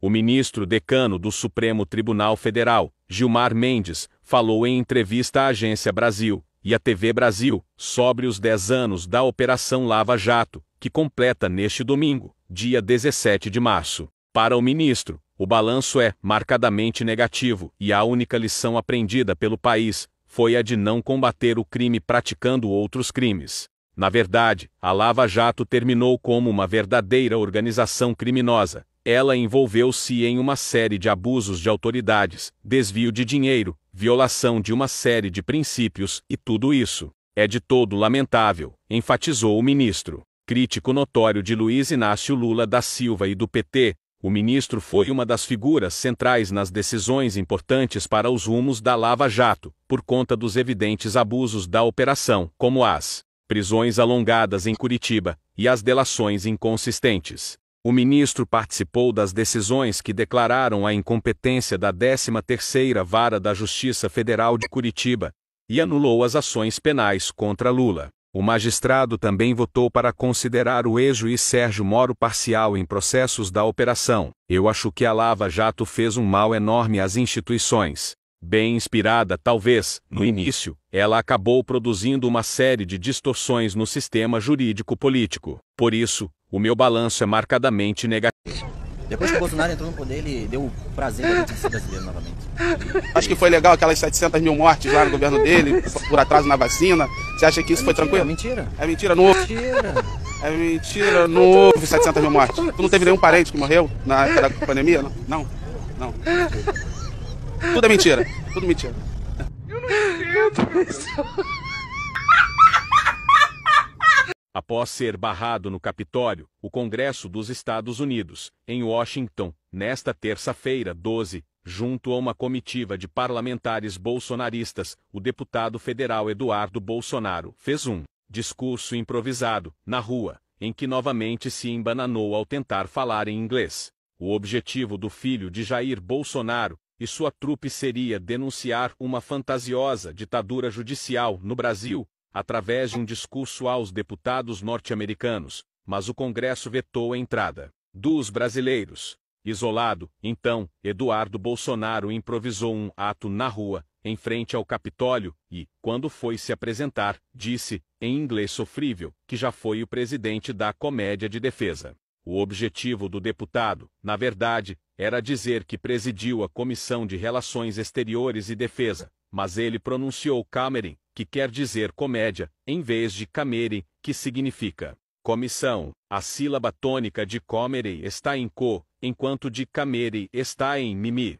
O ministro decano do Supremo Tribunal Federal, Gilmar Mendes, falou em entrevista à Agência Brasil e à TV Brasil sobre os 10 anos da Operação Lava Jato, que completa neste domingo, dia 17 de março. Para o ministro, o balanço é marcadamente negativo e a única lição aprendida pelo país foi a de não combater o crime praticando outros crimes. Na verdade, a Lava Jato terminou como uma verdadeira organização criminosa. Ela envolveu-se em uma série de abusos de autoridades, desvio de dinheiro, violação de uma série de princípios, e tudo isso é de todo lamentável, enfatizou o ministro. Crítico notório de Luiz Inácio Lula da Silva e do PT, o ministro foi uma das figuras centrais nas decisões importantes para os rumos da Lava Jato, por conta dos evidentes abusos da operação, como as prisões alongadas em Curitiba e as delações inconsistentes. O ministro participou das decisões que declararam a incompetência da 13ª Vara da Justiça Federal de Curitiba e anulou as ações penais contra Lula. O magistrado também votou para considerar o ex-juiz Sérgio Moro parcial em processos da operação. Eu acho que a Lava Jato fez um mal enorme às instituições. Bem inspirada, talvez, no início, ela acabou produzindo uma série de distorções no sistema jurídico-político. Por isso, o meu balanço é marcadamente negativo. Depois que o Bolsonaro entrou no poder, ele deu o prazer da gente ser brasileiro novamente. Acho que foi legal aquelas 700 mil mortes lá no governo dele, por atraso na vacina. Você acha que isso foi tranquilo? É mentira. É mentira, não houve. Mentira. É mentira, não houve 700 mil mortes. Tu não teve nenhum parente que morreu na época da pandemia? Não. Não. Tudo é mentira. Tudo mentira. Eu não entendo isso. Após ser barrado no Capitólio, o Congresso dos Estados Unidos, em Washington, nesta terça-feira, 12, junto a uma comitiva de parlamentares bolsonaristas, o deputado federal Eduardo Bolsonaro fez um discurso improvisado, na rua, em que novamente se embananou ao tentar falar em inglês. O objetivo do filho de Jair Bolsonaro e sua trupe seria denunciar uma fantasiosa ditadura judicial no Brasil, através de um discurso aos deputados norte-americanos, mas o Congresso vetou a entrada dos brasileiros. Isolado, então, Eduardo Bolsonaro improvisou um ato na rua, em frente ao Capitólio, e, quando foi se apresentar, disse, em inglês sofrível, que já foi o presidente da Comédia de Defesa. O objetivo do deputado, na verdade, era dizer que presidiu a Comissão de Relações Exteriores e Defesa, mas ele pronunciou Cameron, que quer dizer comédia, em vez de Camere, que significa comissão. A sílaba tônica de comere está em co, enquanto de camere está em mimi.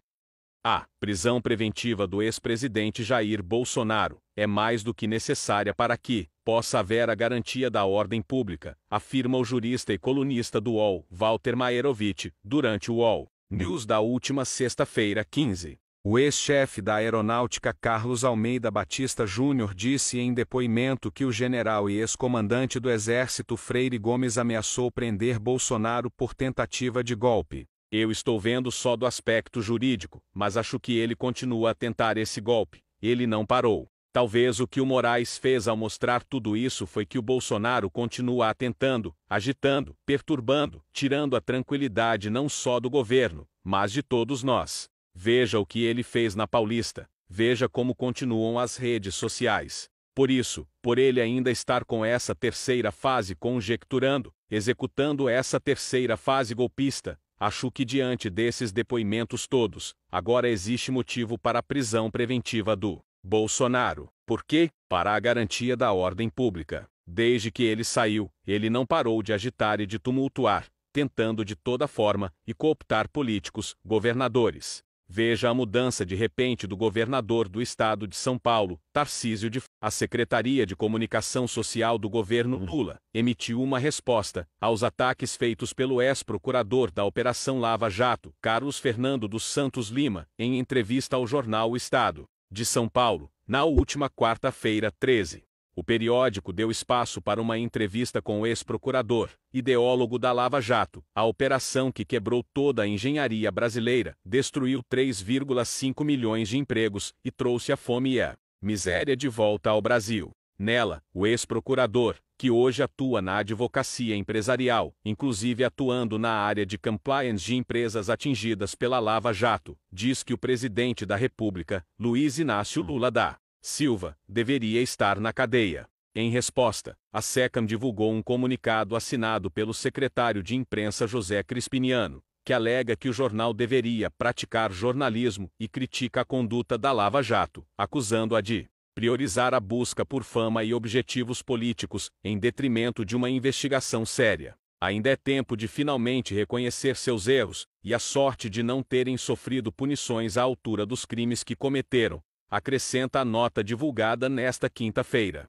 A prisão preventiva do ex-presidente Jair Bolsonaro é mais do que necessária para que possa haver a garantia da ordem pública, afirma o jurista e colunista do UOL, Walter Maerovitch, durante o UOL News da última sexta-feira, 15. O ex-chefe da Aeronáutica Carlos Almeida Batista Júnior disse em depoimento que o general e ex-comandante do Exército Freire Gomes ameaçou prender Bolsonaro por tentativa de golpe. Eu estou vendo só do aspecto jurídico, mas acho que ele continua a tentar esse golpe. Ele não parou. Talvez o que o Moraes fez ao mostrar tudo isso foi que o Bolsonaro continua atentando, agitando, perturbando, tirando a tranquilidade não só do governo, mas de todos nós. Veja o que ele fez na Paulista, veja como continuam as redes sociais. Por isso, por ele ainda estar com essa terceira fase conjecturando, executando essa terceira fase golpista, acho que diante desses depoimentos todos, agora existe motivo para a prisão preventiva do Bolsonaro. Por quê? Para a garantia da ordem pública. Desde que ele saiu, ele não parou de agitar e de tumultuar, tentando de toda forma e cooptar políticos, governadores. Veja a mudança de repente do governador do estado de São Paulo, Tarcísio de Freitas. A Secretaria de Comunicação Social do governo Lula emitiu uma resposta aos ataques feitos pelo ex-procurador da Operação Lava Jato, Carlos Fernando dos Santos Lima, em entrevista ao jornal O Estado de São Paulo, na última quarta-feira, 13. O periódico deu espaço para uma entrevista com o ex-procurador, ideólogo da Lava Jato, a operação que quebrou toda a engenharia brasileira, destruiu 3,5 milhões de empregos e trouxe a fome e a miséria de volta ao Brasil. Nela, o ex-procurador, que hoje atua na advocacia empresarial, inclusive atuando na área de compliance de empresas atingidas pela Lava Jato, diz que o presidente da República, Luiz Inácio Lula da Silva, deveria estar na cadeia. Em resposta, a SECAM divulgou um comunicado assinado pelo secretário de imprensa José Crispiniano, que alega que o jornal deveria praticar jornalismo e critica a conduta da Lava Jato, acusando-a de priorizar a busca por fama e objetivos políticos, em detrimento de uma investigação séria. Ainda é tempo de finalmente reconhecer seus erros, e a sorte de não terem sofrido punições à altura dos crimes que cometeram, acrescenta a nota divulgada nesta quinta-feira.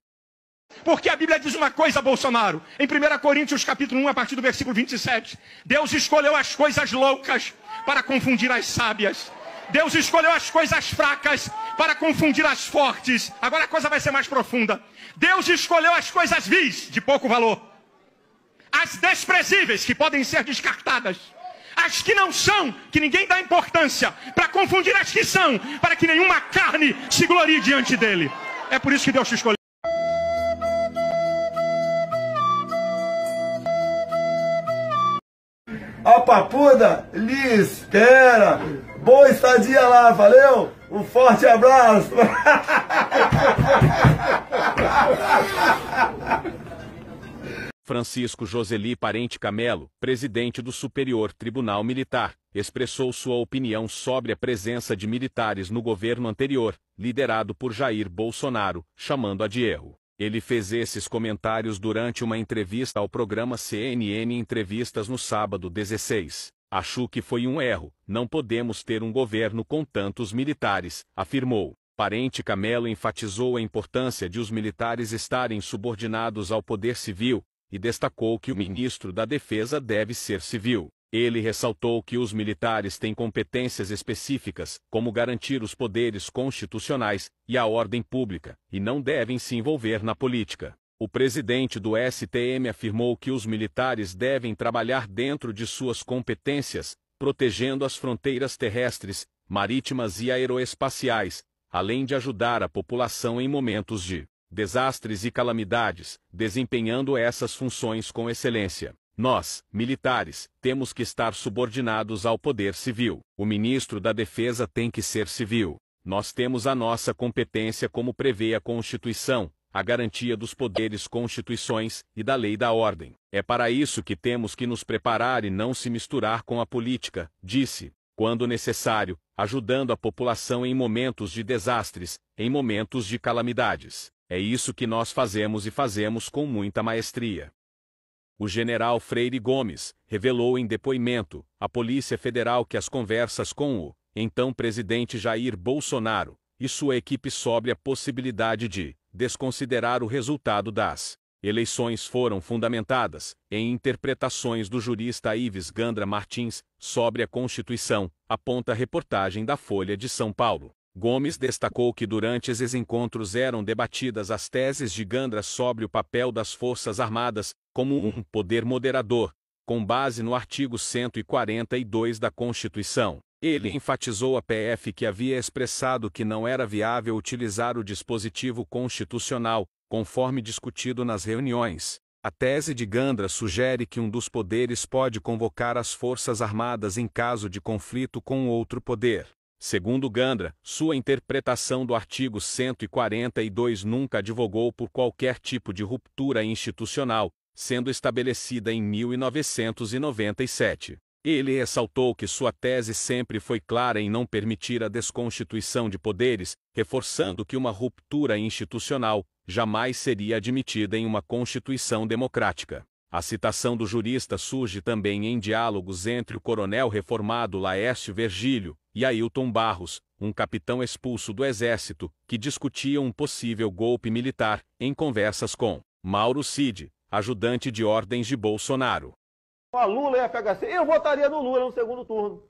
Porque a Bíblia diz uma coisa, Bolsonaro, em 1 Coríntios capítulo 1, a partir do versículo 27, Deus escolheu as coisas loucas para confundir as sábias. Deus escolheu as coisas fracas para confundir as fortes. Agora a coisa vai ser mais profunda. Deus escolheu as coisas vis, de pouco valor. As desprezíveis, que podem ser descartadas. As que não são, que ninguém dá importância, para confundir as que são, para que nenhuma carne se glorie diante dele. É por isso que Deus te escolheu. A papuda lhe espera. Boa estadia lá, valeu? Um forte abraço. Francisco Joseli Parente Camelo, presidente do Superior Tribunal Militar, expressou sua opinião sobre a presença de militares no governo anterior, liderado por Jair Bolsonaro, chamando-a de erro. Ele fez esses comentários durante uma entrevista ao programa CNN Entrevistas no sábado 16. Acho que foi um erro, não podemos ter um governo com tantos militares, afirmou. Parente Camelo enfatizou a importância de os militares estarem subordinados ao poder civil, e destacou que o ministro da Defesa deve ser civil. Ele ressaltou que os militares têm competências específicas, como garantir os poderes constitucionais e a ordem pública, e não devem se envolver na política. O presidente do STM afirmou que os militares devem trabalhar dentro de suas competências, protegendo as fronteiras terrestres, marítimas e aeroespaciais, além de ajudar a população em momentos de desastres e calamidades, desempenhando essas funções com excelência. Nós, militares, temos que estar subordinados ao poder civil. O ministro da Defesa tem que ser civil. Nós temos a nossa competência como prevê a Constituição, a garantia dos poderes constituições e da lei da ordem. É para isso que temos que nos preparar e não se misturar com a política, disse. Quando necessário, ajudando a população em momentos de desastres, em momentos de calamidades. É isso que nós fazemos e fazemos com muita maestria. O general Freire Gomes revelou em depoimento à Polícia Federal que as conversas com o então presidente Jair Bolsonaro e sua equipe sobre a possibilidade de desconsiderar o resultado das eleições foram fundamentadas em interpretações do jurista Ives Gandra Martins sobre a Constituição, aponta a reportagem da Folha de São Paulo. Gomes destacou que durante esses encontros eram debatidas as teses de Gandra sobre o papel das Forças Armadas como um poder moderador, com base no artigo 142 da Constituição. Ele enfatizou à PF que havia expressado que não era viável utilizar o dispositivo constitucional, conforme discutido nas reuniões. A tese de Gandra sugere que um dos poderes pode convocar as Forças Armadas em caso de conflito com outro poder. Segundo Gandra, sua interpretação do artigo 142 nunca advogou por qualquer tipo de ruptura institucional, sendo estabelecida em 1997. Ele ressaltou que sua tese sempre foi clara em não permitir a desconstituição de poderes, reforçando que uma ruptura institucional jamais seria admitida em uma Constituição democrática. A citação do jurista surge também em diálogos entre o coronel reformado Laércio Virgílio e Ailton Barros, um capitão expulso do Exército, que discutiam um possível golpe militar, em conversas com Mauro Cid, ajudante de ordens de Bolsonaro. A Lula e a FHC, eu votaria no Lula no segundo turno.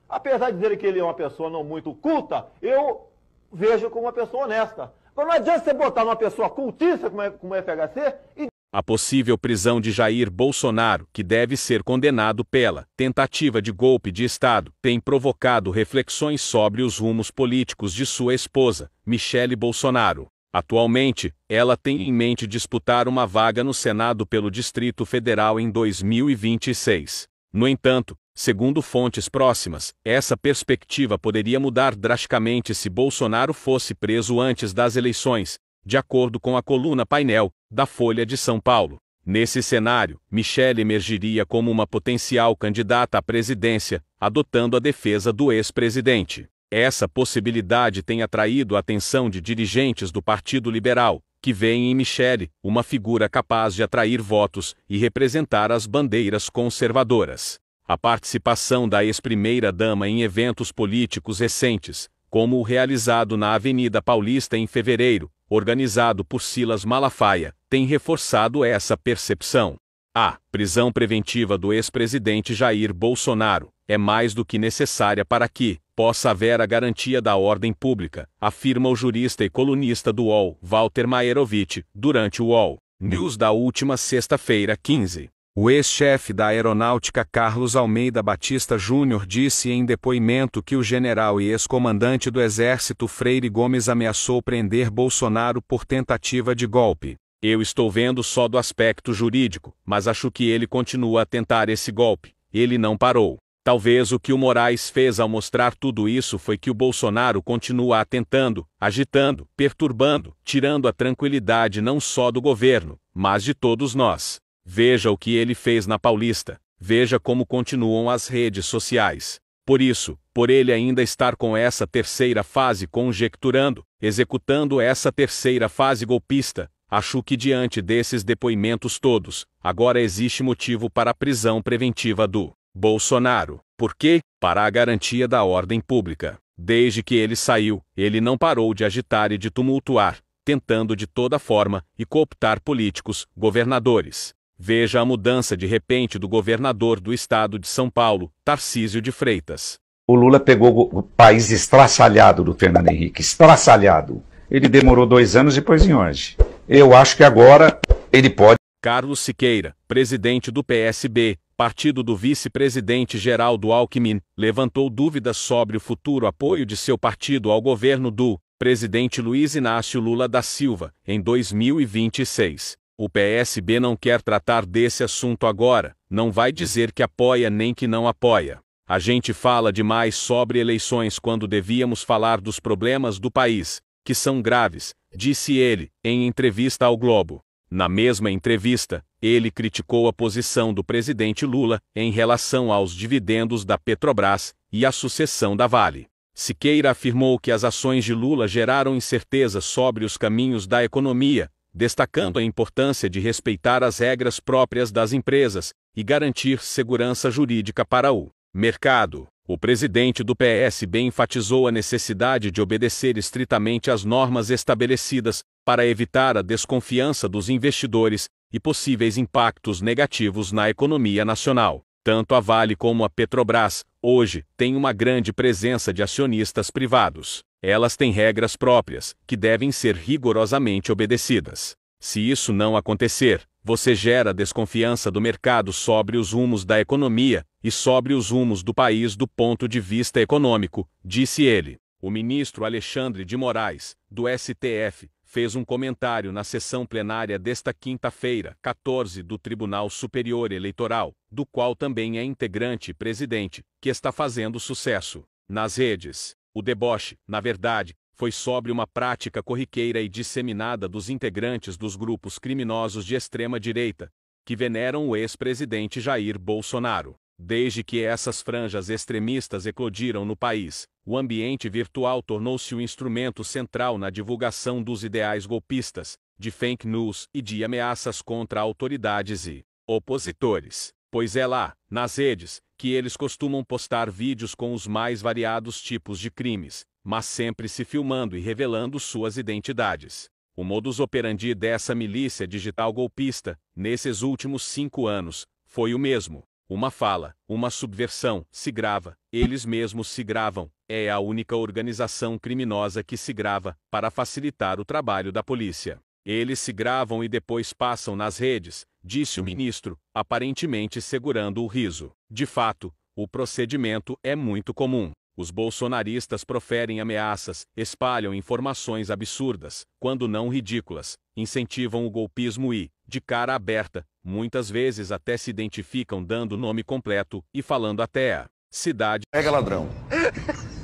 Apesar de dizer que ele é uma pessoa não muito culta, eu vejo como uma pessoa honesta. Mas não adianta você botar uma pessoa cultíssima como a FHC e... A possível prisão de Jair Bolsonaro, que deve ser condenado pela tentativa de golpe de Estado, tem provocado reflexões sobre os rumos políticos de sua esposa, Michele Bolsonaro. Atualmente, ela tem em mente disputar uma vaga no Senado pelo Distrito Federal em 2026. No entanto, segundo fontes próximas, essa perspectiva poderia mudar drasticamente se Bolsonaro fosse preso antes das eleições, de acordo com a coluna Painel, da Folha de São Paulo. Nesse cenário, Michelle emergiria como uma potencial candidata à presidência, adotando a defesa do ex-presidente. Essa possibilidade tem atraído a atenção de dirigentes do Partido Liberal, que veem em Michelle uma figura capaz de atrair votos e representar as bandeiras conservadoras. A participação da ex-primeira-dama em eventos políticos recentes, como o realizado na Avenida Paulista em fevereiro, organizado por Silas Malafaia, tem reforçado essa percepção. A prisão preventiva do ex-presidente Jair Bolsonaro é mais do que necessária para que possa haver a garantia da ordem pública, afirma o jurista e colunista do UOL, Walter Maerovitch, durante o UOL News da última sexta-feira, 15. O ex-chefe da Aeronáutica Carlos Almeida Batista Júnior disse em depoimento que o general e ex-comandante do Exército Freire Gomes ameaçou prender Bolsonaro por tentativa de golpe. Eu estou vendo só do aspecto jurídico, mas acho que ele continua a tentar esse golpe. Ele não parou. Talvez o que o Moraes fez ao mostrar tudo isso foi que o Bolsonaro continua tentando, agitando, perturbando, tirando a tranquilidade não só do governo, mas de todos nós. Veja o que ele fez na Paulista. Veja como continuam as redes sociais. Por isso, por ele ainda estar com essa terceira fase conjecturando, executando essa terceira fase golpista, acho que diante desses depoimentos todos, agora existe motivo para a prisão preventiva do Bolsonaro. Por quê? Para a garantia da ordem pública. Desde que ele saiu, ele não parou de agitar e de tumultuar, tentando de toda forma e cooptar políticos, governadores. Veja a mudança de repente do governador do estado de São Paulo, Tarcísio de Freitas. O Lula pegou o país estraçalhado do Fernando Henrique, estraçalhado. Ele demorou 2 anos e pôs em ordem. Eu acho que agora ele pode. Carlos Siqueira, presidente do PSB, partido do vice-presidente Geraldo Alckmin, levantou dúvidas sobre o futuro apoio de seu partido ao governo do presidente Luiz Inácio Lula da Silva, em 2026. O PSB não quer tratar desse assunto agora, não vai dizer que apoia nem que não apoia. A gente fala demais sobre eleições quando devíamos falar dos problemas do país, que são graves, disse ele, em entrevista ao Globo. Na mesma entrevista, ele criticou a posição do presidente Lula em relação aos dividendos da Petrobras e à sucessão da Vale. Siqueira afirmou que as ações de Lula geraram incerteza sobre os caminhos da economia, destacando a importância de respeitar as regras próprias das empresas e garantir segurança jurídica para o mercado. O presidente do PSB enfatizou a necessidade de obedecer estritamente às normas estabelecidas para evitar a desconfiança dos investidores e possíveis impactos negativos na economia nacional. Tanto a Vale como a Petrobras, hoje, têm uma grande presença de acionistas privados. Elas têm regras próprias, que devem ser rigorosamente obedecidas. Se isso não acontecer, você gera desconfiança do mercado sobre os rumos da economia e sobre os rumos do país do ponto de vista econômico, disse ele. O ministro Alexandre de Moraes, do STF, fez um comentário na sessão plenária desta quinta-feira, 14, do Tribunal Superior Eleitoral, do qual também é integrante e presidente, que está fazendo sucesso nas redes. O deboche, na verdade, foi sobre uma prática corriqueira e disseminada dos integrantes dos grupos criminosos de extrema-direita, que veneram o ex-presidente Jair Bolsonaro. Desde que essas franjas extremistas eclodiram no país, o ambiente virtual tornou-se um instrumento central na divulgação dos ideais golpistas, de fake news e de ameaças contra autoridades e opositores. Pois é lá, nas redes, que eles costumam postar vídeos com os mais variados tipos de crimes, mas sempre se filmando e revelando suas identidades. O modus operandi dessa milícia digital golpista, nesses últimos 5 anos, foi o mesmo. Uma fala, uma subversão, se grava, eles mesmos se gravam, é a única organização criminosa que se grava, para facilitar o trabalho da polícia. Eles se gravam e depois passam nas redes, disse o ministro, aparentemente segurando o riso. De fato, o procedimento é muito comum. Os bolsonaristas proferem ameaças, espalham informações absurdas, quando não ridículas, incentivam o golpismo e, de cara aberta, muitas vezes até se identificam dando nome completo e falando até a cidade. Pega ladrão.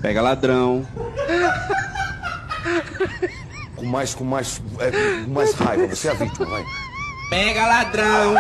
Pega ladrão. Com mais raiva, você é a vítima, vai. Pega ladrão.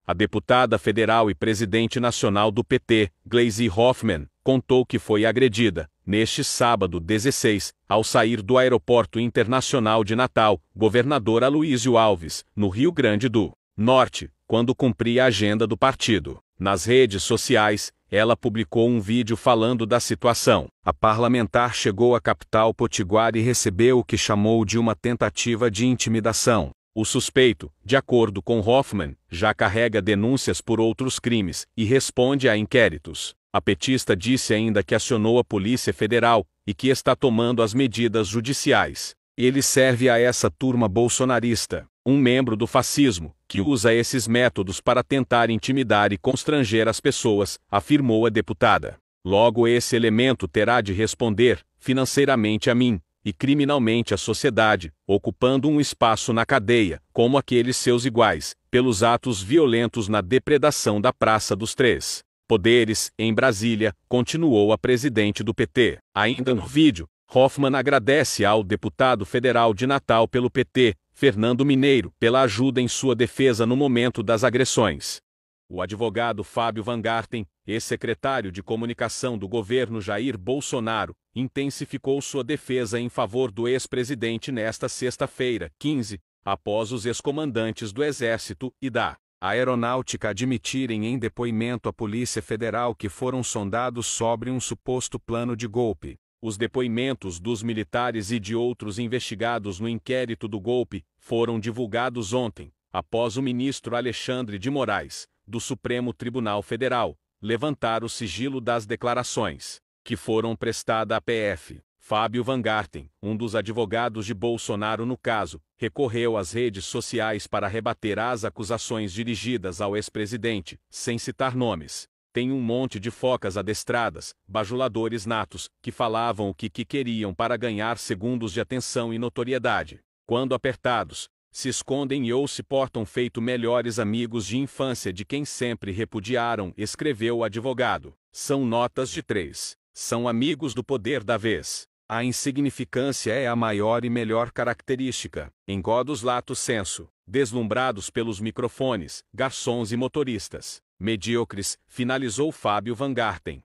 A deputada federal e presidente nacional do PT, Gleisi Hoffmann, contou que foi agredida, neste sábado 16, ao sair do Aeroporto Internacional de Natal, governador Aloysio Alves, no Rio Grande do Norte, quando cumpria a agenda do partido. Nas redes sociais, ela publicou um vídeo falando da situação. A parlamentar chegou à capital potiguar e recebeu o que chamou de uma tentativa de intimidação. O suspeito, de acordo com Hoffmann, já carrega denúncias por outros crimes e responde a inquéritos. A petista disse ainda que acionou a Polícia Federal e que está tomando as medidas judiciais. Ele serve a essa turma bolsonarista, um membro do fascismo, que usa esses métodos para tentar intimidar e constranger as pessoas, afirmou a deputada. Logo esse elemento terá de responder, financeiramente a mim, e criminalmente à sociedade, ocupando um espaço na cadeia, como aqueles seus iguais, pelos atos violentos na depredação da Praça dos Três Poderes, em Brasília, continuou a presidente do PT. Ainda no vídeo, Hoffmann agradece ao deputado federal de Natal pelo PT, Fernando Mineiro, pela ajuda em sua defesa no momento das agressões. O advogado Fábio Van Garten, ex-secretário de comunicação do governo Jair Bolsonaro, intensificou sua defesa em favor do ex-presidente nesta sexta-feira, 15, após os ex-comandantes do Exército e da Aeronáutica admitirem em depoimento à Polícia Federal que foram sondados sobre um suposto plano de golpe. Os depoimentos dos militares e de outros investigados no inquérito do golpe foram divulgados ontem, após o ministro Alexandre de Moraes, do Supremo Tribunal Federal, levantar o sigilo das declarações, que foram prestadas à PF. Fábio Van Garten, um dos advogados de Bolsonaro no caso, recorreu às redes sociais para rebater as acusações dirigidas ao ex-presidente, sem citar nomes. Tem um monte de focas adestradas, bajuladores natos, que falavam o que queriam para ganhar segundos de atenção e notoriedade. Quando apertados, se escondem e ou se portam feito melhores amigos de infância de quem sempre repudiaram, escreveu o advogado. São notas de 3. São amigos do poder da vez. A insignificância é a maior e melhor característica. Engodos lato sensu, deslumbrados pelos microfones, garçons e motoristas. Medíocres, finalizou Fábio Van Garten.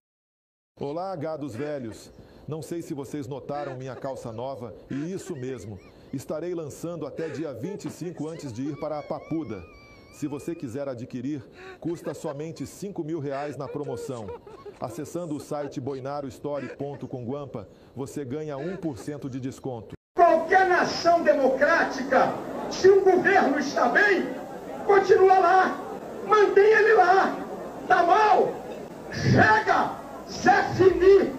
Olá, gados velhos. Não sei se vocês notaram minha calça nova, e isso mesmo. Estarei lançando até dia 25 antes de ir para a Papuda. Se você quiser adquirir, custa somente R$5.000 na promoção. Acessando o site boinarostory.com.guampa, você ganha 1% de desconto. Qualquer nação democrática, se um governo está bem, continua lá. Mantém ele lá. Tá mal? Chega! Zé Fini!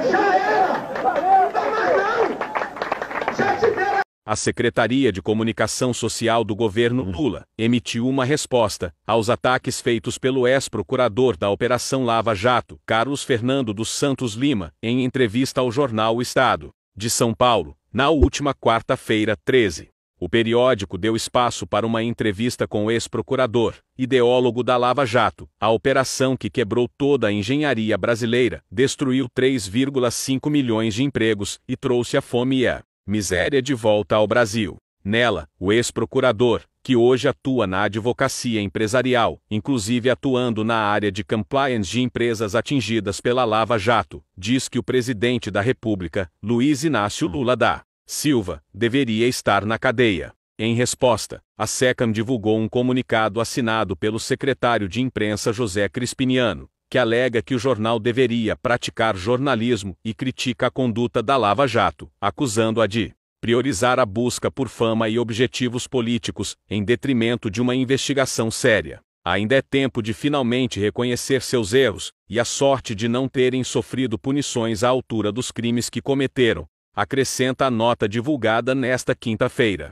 Já era! Não dá mais não! Já tiveram... A Secretaria de Comunicação Social do governo Lula emitiu uma resposta aos ataques feitos pelo ex-procurador da Operação Lava Jato, Carlos Fernando dos Santos Lima, em entrevista ao jornal O Estado de São Paulo, na última quarta-feira, 13. O periódico deu espaço para uma entrevista com o ex-procurador, ideólogo da Lava Jato, a operação que quebrou toda a engenharia brasileira, destruiu 3,5 milhões de empregos e trouxe a fome e a miséria de volta ao Brasil. Nela, o ex-procurador, que hoje atua na advocacia empresarial, inclusive atuando na área de compliance de empresas atingidas pela Lava Jato, diz que o presidente da República, Luiz Inácio Lula da Silva, deveria estar na cadeia. Em resposta, a SECAM divulgou um comunicado assinado pelo secretário de imprensa José Crispiniano, que alega que o jornal deveria praticar jornalismo e critica a conduta da Lava Jato, acusando-a de priorizar a busca por fama e objetivos políticos, em detrimento de uma investigação séria. Ainda é tempo de finalmente reconhecer seus erros, e a sorte de não terem sofrido punições à altura dos crimes que cometeram, acrescenta a nota divulgada nesta quinta-feira.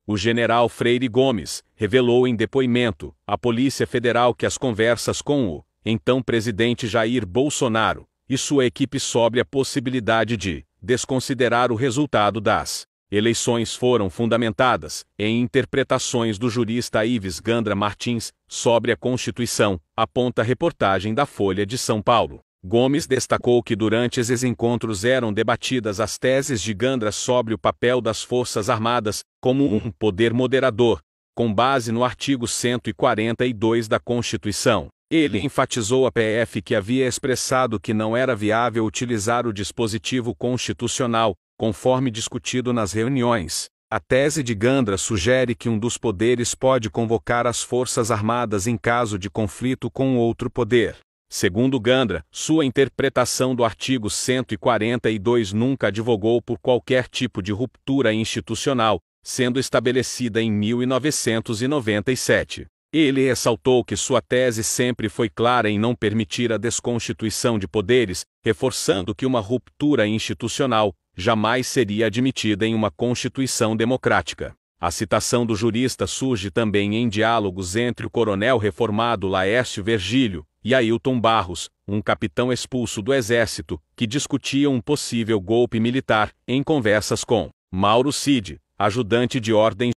O general Freire Gomes revelou em depoimento à Polícia Federal que as conversas com o então presidente Jair Bolsonaro e sua equipe sobre a possibilidade de desconsiderar o resultado das eleições foram fundamentadas em interpretações do jurista Ives Gandra Martins sobre a Constituição, aponta a reportagem da Folha de São Paulo. Gomes destacou que durante esses encontros eram debatidas as teses de Gandra sobre o papel das Forças Armadas como um poder moderador, com base no artigo 142 da Constituição. Ele enfatizou à PF que havia expressado que não era viável utilizar o dispositivo constitucional, conforme discutido nas reuniões. A tese de Gandra sugere que um dos poderes pode convocar as Forças Armadas em caso de conflito com outro poder. Segundo Gandra, sua interpretação do artigo 142 nunca advogou por qualquer tipo de ruptura institucional, sendo estabelecida em 1997. Ele ressaltou que sua tese sempre foi clara em não permitir a desconstituição de poderes, reforçando que uma ruptura institucional jamais seria admitida em uma Constituição democrática. A citação do jurista surge também em diálogos entre o coronel reformado Laércio Virgílio e Ailton Barros, um capitão expulso do Exército, que discutiam um possível golpe militar, em conversas com Mauro Cid, ajudante de ordens